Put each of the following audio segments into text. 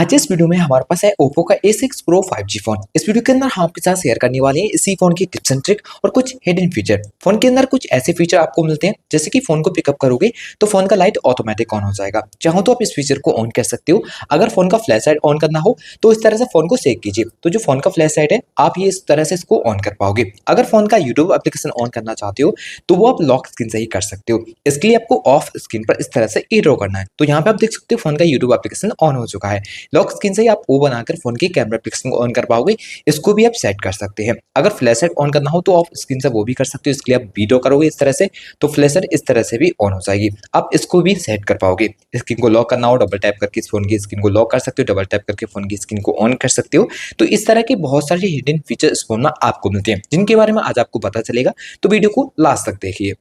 आज इस वीडियो में हमारे पास है Oppo का A6 Pro 5G फोन। इस वीडियो के अंदर हम आपके साथ शेयर करने वाले हैं इसी फोन की टिप्स एंड ट्रिक और कुछ हिडन फीचर। फोन के अंदर कुछ ऐसे फीचर आपको मिलते हैं जैसे कि फोन को पिकअप करोगे तो फोन का लाइट ऑटोमेटिक ऑन हो जाएगा। चाहो तो आप इस फीचर को ऑन कर सकते हो। अगर फोन का फ्लैश लाइट ऑन करना हो तो इस तरह से फोन को सेक कीजिए, तो जो फोन का फ्लैश लाइट है आप ये इस तरह से इसको ऑन कर पाओगे। अगर फोन का यूट्यूब एप्लीकेशन ऑन करना चाहते हो तो वो आप लॉक स्क्रीन से ही कर सकते हो। इसके लिए आपको ऑफ स्क्रीन पर इस तरह से ई ड्रॉ करना है। तो यहाँ पे आप देख सकते हो फोन का यूट्यूब एप्लीकेशन ऑन हो चुका है। लॉक स्क्रीन से ही आप वो बनाकर फोन की कैमरा एप्लीकेशन को ऑन कर पाओगे। इसको भी आप सेट कर सकते हैं। अगर फ्लैश लाइट ऑन करना हो तो ऑफ स्क्रीन से वो भी कर सकते हो। इसके लिए आप वीडियो करोगे इस तरह से तो फ्लैश लाइट इस तरह से भी ऑन हो जाएगी। आप इसको भी सेट कर पाओगे। स्क्रीन को लॉक करना हो डबल टैप करके इस फोन की स्क्रीन को लॉक कर सकते हो, डबल टैप करके फोन की स्क्रीन को ऑन कर सकते हो। तो इस तरह के बहुत सारे हिडन फीचर इस फोन में आपको मिलते हैं जिनके बारे में आज आपको पता चलेगा। तो वीडियो को लास्ट तक देखिए।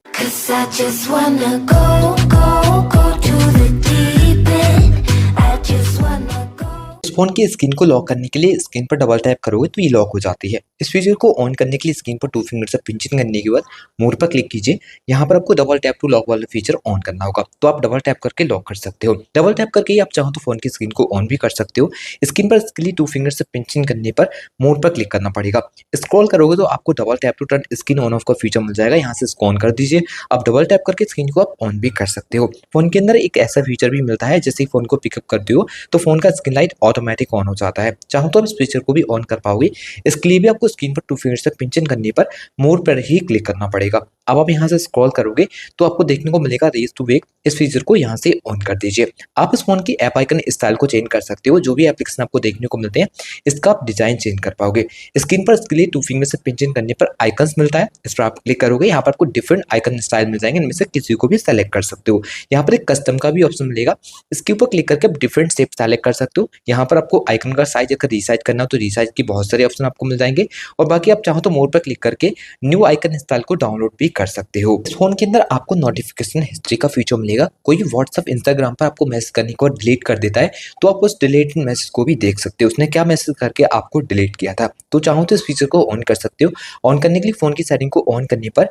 फोन की स्क्रीन को लॉक करने के लिए स्क्रीन पर डबल टैप करोगे तो ये लॉक हो जाती है। इस फीचर को ऑन करने के लिए स्क्रीन पर 2 फिंगर से पिंचिंग करने के बाद मोर पर क्लिक कीजिए। यहाँ पर आपको डबल टैप टू लॉक वाला फीचर ऑन करना होगा, तो आप डबल टैप करके लॉक कर सकते हो। डबल टैप करके ही आप चाहो तो फोन की स्क्रीन को ऑन भी कर सकते हो। स्क्रीन पर इसके लिए 2 फिंगर से पिंचिंग करने पर मोर पर क्लिक करना पड़ेगा। स्क्रॉल करोगे तो आपको double tap to turn screen on off का फीचर मिल जाएगा। यहाँ से इसको ऑन कर दीजिए। आप डबल टैप करके स्क्रीन को आप ऑन भी कर सकते हो। फोन के अंदर एक ऐसा फीचर भी मिलता है जैसे ही फोन को पिकअप करते हो तो फोन का स्क्रीन लाइट ऑटोमेटिक ऑन हो जाता है। चाहो तो आप इस फीचर को भी ऑन कर पाओगे। इसके लिए भी आपको स्क्रीन पर 2 फिंगर से पिंचिंग करने पर मोर पर ही क्लिक करना पड़ेगा। अब आप यहाँ से स्क्रॉल करोगे तो आपको देखने को मिलेगा रेज टू वेक। इस फीचर को यहाँ से ऑन कर दीजिए। आप इस फोन की ऐप आइकन स्टाइल को चेंज कर सकते हो। जो भी एप्लीकेशन आपको देखने को मिलते हैं इसका आप डिजाइन चेंज कर पाओगे। स्क्रीन पर इसके लिए 2 फिंगर से पिंचिंग करने पर आइकन्स मिलता है। इस पर आप क्लिक करोगे, यहाँ पर आपको डिफरेंट आइकन स्टाइल मिल जाएंगे। इनमें से किसी को भी सेलेक्ट कर सकते हो। यहाँ पर एक कस्टम का भी ऑप्शन मिलेगा। इसके ऊपर क्लिक करके आप डिफरेंट शेप सेलेक्ट कर सकते हो। यहाँ पर आपको आइकन का साइज अगर रिसाइज करना हो तो रिसाइज की बहुत सारे ऑप्शन आपको मिल जाएंगे। और बाकी आप चाहो तो मोर पर क्लिक करके न्यू आइकन स्टाइल को डाउनलोड भी कर सकते हो। फोन के अंदर आपको नोटिफिकेशन हिस्ट्री का फीचर मिलेगा। कोई व्हाट्सएप इंस्टाग्राम पर आपको मैसेज करने के बाद डिलीट कर देता है तो आप उस डिलीटेड मैसेज को भी देख सकते हो, उसने क्या मैसेज करके आपको डिलीट किया था। तो चाहो तो इस फीचर को ऑन कर सकते हो। ऑन करने के लिए फोन की सेटिंग को ऑन करने पर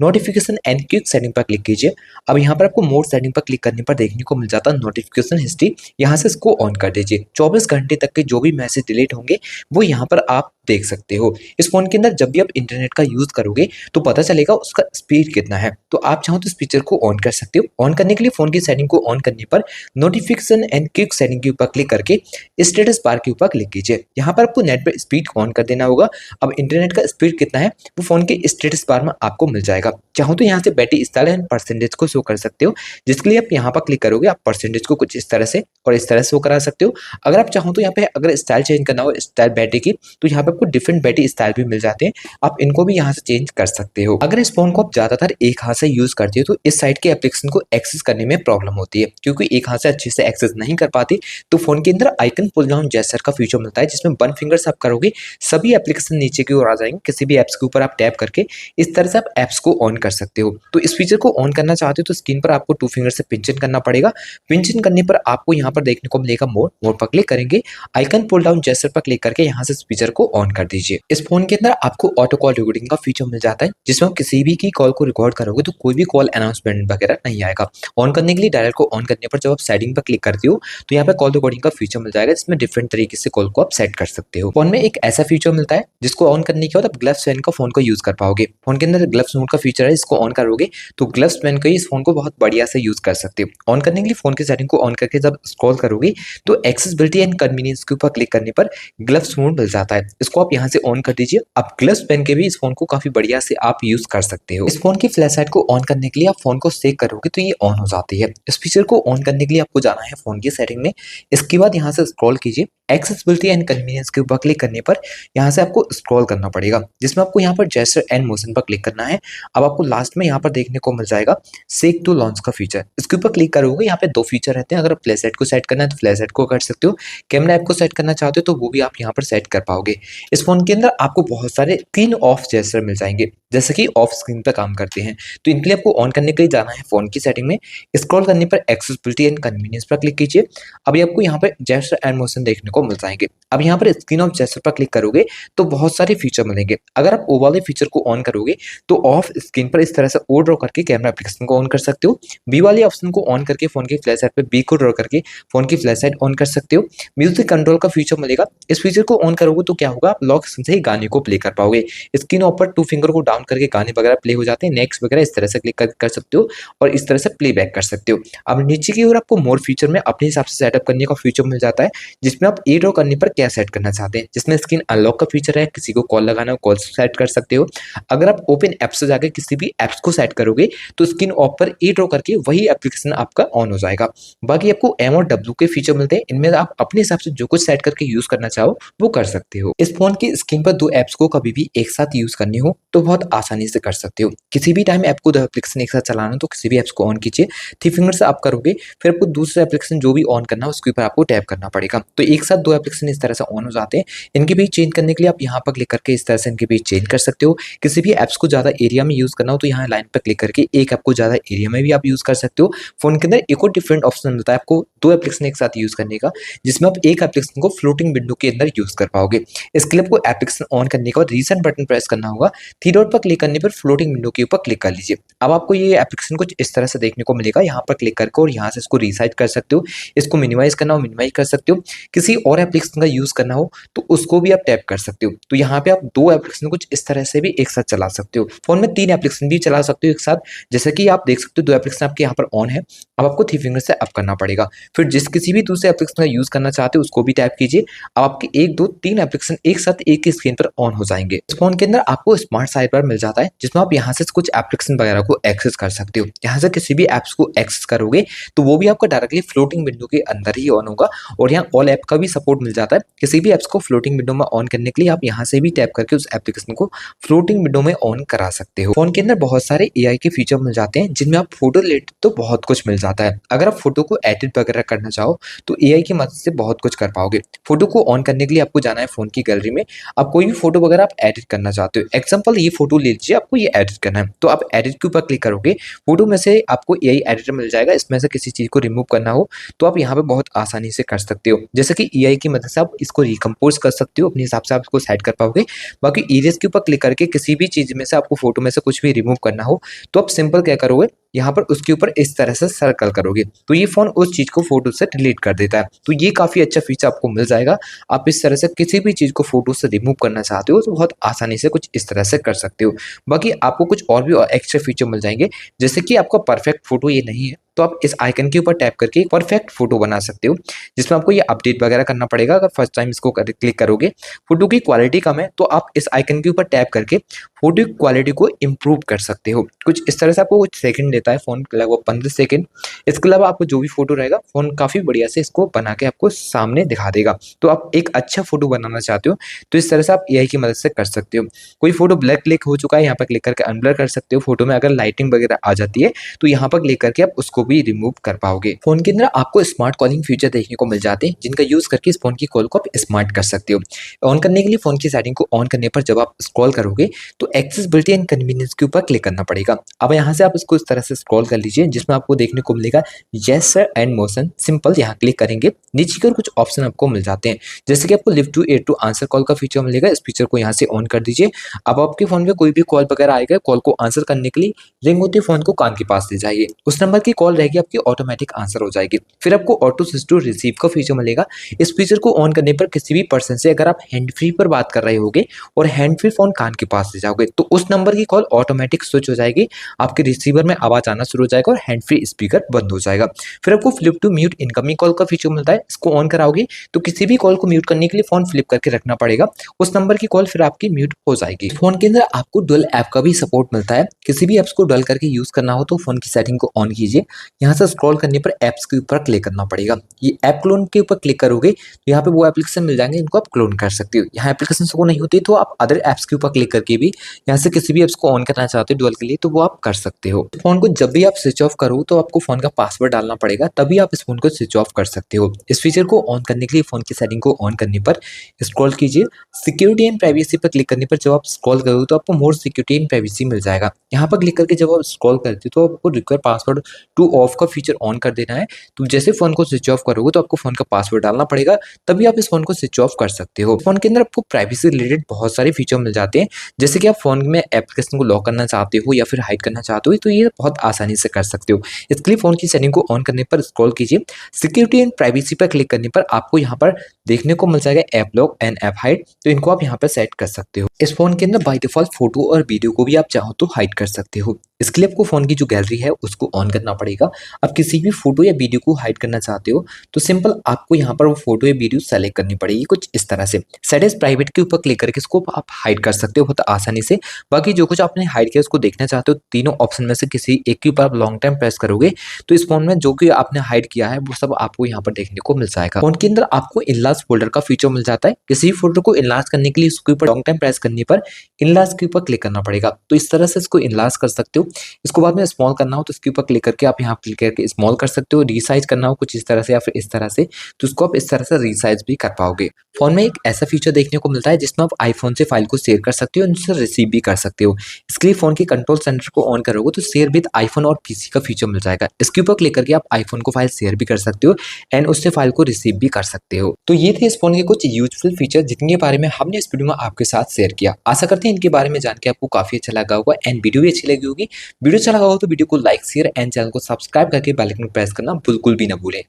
नोटिफिकेशन एंड क्विक सेटिंग पर क्लिक कीजिए। अब यहाँ पर आपको मोर सेटिंग पर क्लिक करने पर देखने को मिल जाता है नोटिफिकेशन हिस्ट्री। यहाँ से इसको ऑन कर दीजिए। 24 घंटे तक के जो भी मैसेज डिलीट होंगे वो यहाँ पर आप देख सकते हो। इस फोन के अंदर जब भी आप इंटरनेट का यूज करोगे तो पता चलेगा उसका स्पीड कितना है। तो आप चाहो तो इस फीचर को ऑन कर सकते हो। ऑन करने के लिए फोन की सेटिंग को ऑन करने पर नोटिफिकेशन एंड क्विक सेटिंग के ऊपर क्लिक करके स्टेटस बार के ऊपर क्लिक कीजिए। यहाँ पर आपको नेट पर स्पीड ऑन कर देना होगा। अब इंटरनेट का स्पीड कितना है वो फोन के स्टेटस बार में आपको मिल जाएगा। चाहो तो यहाँ से बैटरी स्टाइल एंड परसेंटेज को शो कर सकते हो, जिसके लिए आप यहाँ पर क्लिक करोगे आप परसेंटेज को कुछ इस तरह से और इस तरह से शो करा सकते हो। अगर आप चाहो तो यहाँ पे अगर स्टाइल चेंज करना हो स्टाइल बैटरी की तो यहाँ पे आपको डिफरेंट बैटरी स्टाइल भी मिल जाते हैं। आप इनको भी यहाँ से चेंज कर सकते हो। अगर इस फोन को आप ज्यादातर एक हाथ से यूज करते हो तो इस साइड के एप्लीकेशन को एक्सेस करने में प्रॉब्लम होती है, क्योंकि एक हाथ से अच्छे से एक्सेस नहीं कर पाते। तो फोन के अंदर आइकन पुल डाउन जेस्चर का फीचर मिलता है जिसमें 1 फिंगर से आप करोगे सभी एप्लीकेशन नीचे की ओर आ जाएंगे। किसी भी एप्स के ऊपर आप टैप करके इस तरह से आप एप्स को ऑन कर सकते हो। तो इस फीचर को ऑन करना चाहते हो तो स्क्रीन पर आपको 2 फिंगर से पिंचन करना पड़ेगा। पिंचन करने पर आपको यहाँ पर देखने को मिलेगा मोर पर क्लिक करेंगे। आइकन पुल डाउन जेस्चर पर क्लिक करके यहाँ से इस फीचर को ऑन कर दीजिए। इस फोन के अंदर आपको ऑटो कॉल रिकॉर्डिंग का फीचर मिल जाता है जिसमें आप किसी भी की कॉल को रिकॉर्ड करोगे तो कोई भी कॉल अनाउंसमेंट वगैरह नहीं आएगा। ऑन करने के लिए डायलर को ऑन करने पर जब आप सेटिंग पर क्लिक करते हो तो यहाँ पे कॉल रिकॉर्डिंग का फीचर मिल जाएगा जिसमें डिफरेंट तरीके से कॉल को आप सेट कर सकते हो। फोन में एक ऐसा फीचर मिलता है जिसको ऑन करने के बाद आप ग्लव्स पहन का फोन को यूज कर पाओगे। फोन के अंदर ग्लव्स मोड का फीचर है, इसको ऑन करोगे तो ग्लव्स पहन के इस फोन को बहुत बढ़िया से यूज कर सकते हो। ऑन करने के लिए फोन की सेटिंग को ऑन करके जब स्क्रॉल करोगे तो एक्सेसिबिलिटी एंड कन्वीनियंस के ऊपर क्लिक करने पर ग्लव्स मोड मिल जाता है। इसको आप यहाँ से ऑन कर दीजिए। आप ग्लव्स पहन के भी इस फोन को काफी बढ़िया से आप यूज कर सकते हो। इस फोन की फ्लैश लाइट को ऑन करने के लिए आप फोन को सेक करोगे तो ये ऑन हो जाती है। इस फीचर को ऑन करने के लिए आपको जाना है फोन की सेटिंग में। इसके बाद यहाँ से स्क्रॉल कीजिए। एक्सेसिबिलिटी एंड कन्वीनियंस के ऊपर क्लिक करने पर यहाँ से आपको स्क्रॉल करना पड़ेगा जिसमें आपको यहाँ पर जेस्चर एंड मोशन पर क्लिक करना है। अब आपको लास्ट में यहाँ पर देखने को मिल जाएगा सेक टू लॉन्च का फीचर। इसके ऊपर क्लिक करोगे यहाँ पे 2 फीचर रहते हैं। अगर फ्लैश लाइट को सेट करना है तो फ्लैश लाइट को कर सकते हो। कैमरा ऐप को सेट करना चाहते हो तो वो भी आप यहाँ पर सेट कर पाओगे। इस फोन के अंदर आपको बहुत सारे 3 ऑफ जेस्चर मिल जाएंगे जैसे कि ऑफ स्क्रीन पर काम करते हैं। तो इनके लिए आपको ऑन करने के लिए जाना है फोन की सेटिंग में। स्क्रॉल करने पर एक्सेसिबिलिटी एंड कन्वीनियंस पर क्लिक कीजिए। अभी आपको यहाँ पर जेस्चर एंड मोशन देखने को को मिल जाएंगे। अब यहाँ पर स्क्रीन ऑफ जेस्चर पर क्लिक करोगे तो बहुत सारे फीचर मिलेंगे। अगर आप ओ वाले फीचर को ऑन करोगे तो ऑफ स्क्रीन पर इस तरह से ओ ड्रॉ करके कैमरा एप्लीकेशन को ऑन कर सकते हो। बी वाले ऑप्शन को ऑन करके फोन की फ्लैश लाइट पे बी को ड्रॉ करके फोन की फ्लैश लाइट ऑन कर सकते हो। म्यूजिक कंट्रोल का फीचर मिलेगा। इस फीचर को ऑन करोगे तो क्या होगा, आप लॉक स्क्रीन से ही गाने को प्ले कर पाओगे। स्क्रीन ऊपर टू फिंगर को डाउन करके गाने वगैरह प्ले हो जाते हैं। नेक्स्ट वगैरह इस तरह से क्लिक कर सकते हो और इस तरह से प्लेबैक कर सकते हो। अब नीचे की ओर आपको मोर फीचर में अपने हिसाब से सेटअप करने का फीचर मिल जाता है, जिसमें आप ए ड्रॉ करने पर क्या सेट करना चाहते हैं। जिसमें स्क्रीन अनलॉक का फीचर है, किसी को कॉल लगाना हो कॉल सेट कर सकते हो। अगर आप ओपन ऐप से जाकर किसी भी ऐप्स को सेट करोगे तो स्क्रीन ऑफ पर ए ड्रॉ करके वही एप्लीकेशन आपका ऑन हो जाएगा। बाकी आपको एम और डब्ल्यू के फीचर मिलते हैं, इनमें आप अपने हिसाब से जो कुछ सेट करके यूज करना चाहो वो कर सकते हो। इस फोन की स्क्रीन पर दो ऐप्स को कभी भी एक साथ यूज करनी हो तो बहुत आसानी से कर सकते हो। किसी भी टाइम ऐप को दो एप्लीकेशन एक साथ चलाना तो किसी भी ऐप्स को ऑन कीजिए, थ्री फिंगर से आप करोगे, फिर आपको दूसरे एप्लीकेशन जो भी ऑन करना है उसके ऊपर आपको टैप करना पड़ेगा। तो एक साथ दो एप्लीकेशन इस तरह से ऑन हो जाते हैं। इनके बीच चेंज करने के लिए आप यहाँ पर क्लिक करके इस तरह से इनके बीच चेंज कर सकते हो। किसी भी ऐप्स को ज्यादा एरिया में यूज करना हो तो यहाँ लाइन पर क्लिक करके एक ऐप को ज्यादा एरिया में भी आप यूज कर सकते हो। फोन के अंदर एक और डिफरेंट ऑप्शन मिलता है आपको दो एप्लीकेशन एक साथ यूज करने का, जिसमें आप एक एप्लीकेशन को फ्लोटिंग विंडो के अंदर यूज कर पाओगे। इसके लिए आपको एप्लीकेशन ऑन करने के बाद रीसेंट बटन प्रेस करना होगा। थ्री डॉट पर क्लिक करने पर फ्लोटिंग विंडो के ऊपर क्लिक कर लीजिए। अब आपको ये एप्लीकेशन कुछ इस तरह से देखने को मिलेगा। यहाँ पर क्लिक करके और यहाँ से इसको रीसाइज कर सकते हो। इसको मिनिमाइज करना हो मिनिमाइज कर सकते हो। किसी और एप्लीकेशन का यूज करना हो तो उसको भी आप टैप कर सकते हो। तो यहाँ पे आप दो एप्लीकेशन कुछ इस तरह से भी एक साथ चला सकते हो। फोन में तीन एप्लीकेशन भी चला सकते हो एक साथ। जैसे कि आप देख सकते हो दो एप्लीकेशन आपके यहाँ पर ऑन है। अब आपको थ्री फिंगर से अप करना पड़ेगा। फिर जिस किसी भी दूसरे एप्लीकेशन का यूज करना चाहते हो उसको भी टैप कीजिए। अब आपके एक दो तीन एप्लीकेशन एक साथ एक ही स्क्रीन पर ऑन हो जाएंगे। इस फोन के अंदर आपको स्मार्ट साइड बार मिल जाता है, जिसमें आप यहाँ से कुछ एप्लीकेशन वगैरह को एक्सेस कर सकते हो। यहाँ से किसी भी एप्स को एक्सेस करोगे तो वो भी आपका डायरेक्टली फ्लोटिंग विंडो के अंदर ही ऑन होगा। और यहाँ ऑल ऐप का भी सपोर्ट मिल जाता है। किसी भी एप्स को फ्लोटिंग विंडो में ऑन करने के लिए आप यहाँ से भी टैप करके उस एप्लीकेशन को फ्लोटिंग विंडो में ऑन करा सकते हो। फोन के अंदर बहुत सारे एआई के फीचर मिल जाते हैं, जिनमें आप फोटो रिलेटेड तो बहुत कुछ मिल जाता है। अगर आप फोटो को एडिट वगैरह करना चाहो तो एआई की मदद से बहुत कुछ कर पाओगे। फोटो को ऑन करने के लिए आपको जाना है फोन की गैलरी में। आप कोई भी फोटो वगैरह आप एडिट करना चाहते हो, एग्जांपल ये फोटो ले लीजिए, आपको ये एडिट करना है तो आप एडिट के ऊपर क्लिक करोगे। फोटो में से आपको एआई एडिटर मिल जाएगा। इसमें से किसी चीज को रिमूव करना हो तो आप यहाँ पे बहुत आसानी से कर सकते हो। जैसे कि एआई की मदद से आप इसको रिकम्पोज कर सकते हो, अपने हिसाब से आप इसको सेट कर पाओगे। बाकी इरेज के ऊपर क्लिक करके किसी भी चीज में से आपको फोटो में से कुछ भी रिमूव करना हो तो आप सिंपल क्या करोगे, यहाँ पर उसके ऊपर इस तरह से सर्कल करोगे तो ये फोन उस चीज को फोटो से डिलीट कर देता है। तो ये काफी अच्छा फीचर आपको मिल जाएगा। आप इस तरह से किसी भी चीज को फोटो से रिमूव करना चाहते हो तो बहुत आसानी से कुछ इस तरह से कर सकते हो। बाकी आपको कुछ और भी एक्स्ट्रा फीचर मिल जाएंगे, जैसे कि आपका परफेक्ट फोटो ये नहीं है तो आप इस आइकन के ऊपर टैप करके परफेक्ट फोटो बना सकते हो, जिसमें आपको ये अपडेट वगैरह करना पड़ेगा। अगर फर्स्ट टाइम इसको क्लिक करोगे, फोटो की क्वालिटी कम है तो आप इस आइकन के ऊपर टैप करके फोटो की क्वालिटी को इम्प्रूव कर सकते हो। कुछ इस तरह से आपको कुछ सेकंड लेता है फोन, लगभग 15 सेकंड। इसके अलावा आपको जो भी फोटो रहेगा फोन काफी बढ़िया से इसको बना के आपको सामने दिखा देगा। तो आप एक अच्छा फोटो बनाना चाहते हो तो इस तरह से आप एआई की मदद से कर सकते हो। कोई फोटो ब्लैक क्लिक हो चुका है, यहाँ पर क्लिक करके अनब्लर कर सकते हो। फोटो में अगर लाइटिंग वगैरह आ जाती है तो यहाँ पर क्लिक करके आप उसको भी रिमूव कर पाओगे। फोन के अंदर आपको स्मार्ट कॉलिंग फीचर देखने को मिल जाते हैं, जिनका यूज करके इस फोन की कॉल को आप स्मार्ट कर सकते हो। ऑन करने के लिए फोन की सेटिंग को ऑन करने पर जब आप स्क्रॉल करोगे तो एक्सेसिबिलिटी एंड कन्वीनियंस के ऊपर क्लिक करना पड़ेगा। अब यहाँ से आप इसको इस तरह से स्क्रॉल कर लीजिए, जिसमें आपको देखने को मिलेगा yes sir and motion. Simple यहाँ क्लिक करेंगे, नीचे की ओर कुछ ऑप्शन आपको मिल जाते हैं, जैसे कि आपको लिव to ear to answer call का फीचर मिलेगा। इस फीचर को यहाँ से ऑन कर दीजिए। अब आपके फोन में कोई भी कॉल वगैरह आएगा, कॉल को आंसर करने के लिए रिंग होते फोन को कान के पास ले जाइए। उस नंबर की कॉल रहेगी आपकी ऑटोमेटिक आंसर हो जाएगी। फिर आपको ऑटो स्विच टू रिसीव का फीचर मिलेगा। इस फीचर को ऑन करने पर किसी भी पर्सन से अगर आप हैंड फ्री पर बात कर रहे होगे और हैंड फ्री फोन कान के पास ले जाओगे तो उस नंबर की कॉल ऑटोमेटिक स्विच हो जाएगी, आपके रिसीवर में आवाज आना शुरू हो जाएगा और हैंड फ्री स्पीकर बंद हो जाएगा। फिर आपको flip to mute incoming call का फीचर मिलता है। इसको ऑन कराओगे तो किसी भी कॉल को म्यूट करने के लिए फोन फ्लिप करके रखना पड़ेगा, उस नंबर की कॉल फिर आपकी म्यूट हो जाएगी। फोन के अंदर आपको डुअल ऐप का भी सपोर्ट मिलता है। किसी भी एप्स को डुअल करके यूज करना हो तो फोन की सेटिंग को ऑन कीजिए। यहाँ से स्क्रॉल करने पर एप्स के ऊपर क्लिक करना पड़ेगा। ये ऐप क्लोन के ऊपर क्लिक करोगे तो यहाँ पे वो एप्लीकेशन मिल जाएंगे, इनको आप क्लोन कर सकते हो। यहाँ एप्लीकेशन को नहीं होती तो आप अदर एप्स के ऊपर क्लिक करके भी यहाँ से किसी भी एप्स को ऑन करना चाहते हो डुअल के लिए तो वो आप कर सकते हो। फोन को जब भी आप स्विच ऑफ करो तो आपको फ़ोन का पासवर्ड डालना पड़ेगा, तभी आप इस फ़ोन को स्विच ऑफ कर सकते हो। इस फीचर को ऑन करने के लिए फ़ोन की सेटिंग को ऑन करने पर स्क्रॉल कीजिए, सिक्योरिटी एंड प्राइवेसी पर क्लिक करने पर जब आप स्क्रॉल करोगे तो आपको मोर सिक्योरिटी एंड प्राइवेसी मिल जाएगा। यहाँ पर क्लिक करके जब आप स्क्रॉल करते हो तो आपको रिक्वायर पासवर्ड टू ऑफ का फीचर ऑन कर देना है। तो जैसे फ़ोन को स्विच ऑफ करोगे तो आपको फ़ोन का पासवर्ड डालना पड़ेगा, तभी आप इस फ़ोन को स्विच ऑफ कर सकते हो। फ़ोन के अंदर आपको प्राइवेसी रिलेटेड बहुत सारे फीचर मिल जाते हैं, जैसे कि आप फ़ोन में एप्लीकेशन को लॉक करना चाहते हो या फिर हाइड करना चाहते हो, तो ये बहुत आसानी से कर सकते हो। इसके लिए फ़ोन की सेटिंग को ऑन करने पर स्क्रॉल कीजिए, सिक्योरिटी एंड प्राइवेसी पर क्लिक करने पर आपको यहाँ पर देखने को मिल जाएगा app lock and app hide, तो इनको आप यहाँ पर सेट कर सकते हो। इस फ़ोन के अंदर बाय डिफ़ॉल्ट फ़ोटो और वीडियो को भी आप चाहो तो हाइड कर सकते हो। इसके लिए आपको फ़ोन की जो गैलरी है उसको ऑन करना पड़ेगा। आप किसी भी फ़ोटो या वीडियो को हाइड करना चाहते हो तो सिंपल आपको यहाँ पर वो फ़ोटो या वीडियो सेलेक्ट करनी पड़ेगी कुछ इस तरह से। सेट एज़ प्राइवेट के ऊपर क्लिक करके इसको आप हाइड कर सकते हो बहुत आसानी से। बाकी जो कुछ आपने हाइड किया उसको देखना चाहते हो, तीनों ऑप्शन में से किसी एक के ऊपर आप लॉन्ग टाइम प्रेस करोगे तो इस फ़ोन में जो कि आपने हाइड किया है वो सब आपको यहाँ पर देखने को मिल जाएगा। फ़ोन के अंदर आपको इनलार्ज फ़ोल्डर का फीचर मिल जाता है। किसी भी फ़ोल्डर को इनलार्ज करने के लिए इसके ऊपर लॉन्ग टाइम प्रेस करने पर इनलार्ज के ऊपर क्लिक करना पड़ेगा। तो इस तरह से इसको इनलार्ज कर सकते हो। इसको बाद में स्मॉल करना हो तो इसके ऊपर क्लिक करके आप यहाँ क्लिक करके स्मॉल कर सकते हो। रीसाइज करना हो कुछ इस तरह से या फिर इस तरह से, तो इसको आप इस तरह से रीसाइज भी कर पाओगे। फ़ोन में एक ऐसा फीचर देखने को मिलता है जिसमें आप आईफ़ोन से फाइल को शेयर कर सकते हो और उनसे रिसीव भी कर सकते हो। इसके लिए फ़ोन के कंट्रोल सेंटर को ऑन करोगे तो शेयर विद आईफ़ोन और पीसी का फीचर मिल जाएगा। इसके ऊपर क्लिक करके आप आईफ़ोन को फाइल शेयर भी कर सकते हो एंड उससे फाइल को रिसीव भी कर सकते हो। तो ये थे इस फ़ोन के कुछ यूजफुल फीचर जिनके बारे में हमने इस वीडियो में आपके साथ शेयर किया। आशा करते हैं इनके बारे में जान के आपको काफ़ी अच्छा लगा होगा एंड वीडियो भी अच्छी लगी होगी। वीडियो अच्छा लगा हो तो वीडियो को लाइक शेयर एंड चैनल को सब्सक्राइब करके बेल आइकन प्रेस करना बिल्कुल भी ना भूलें।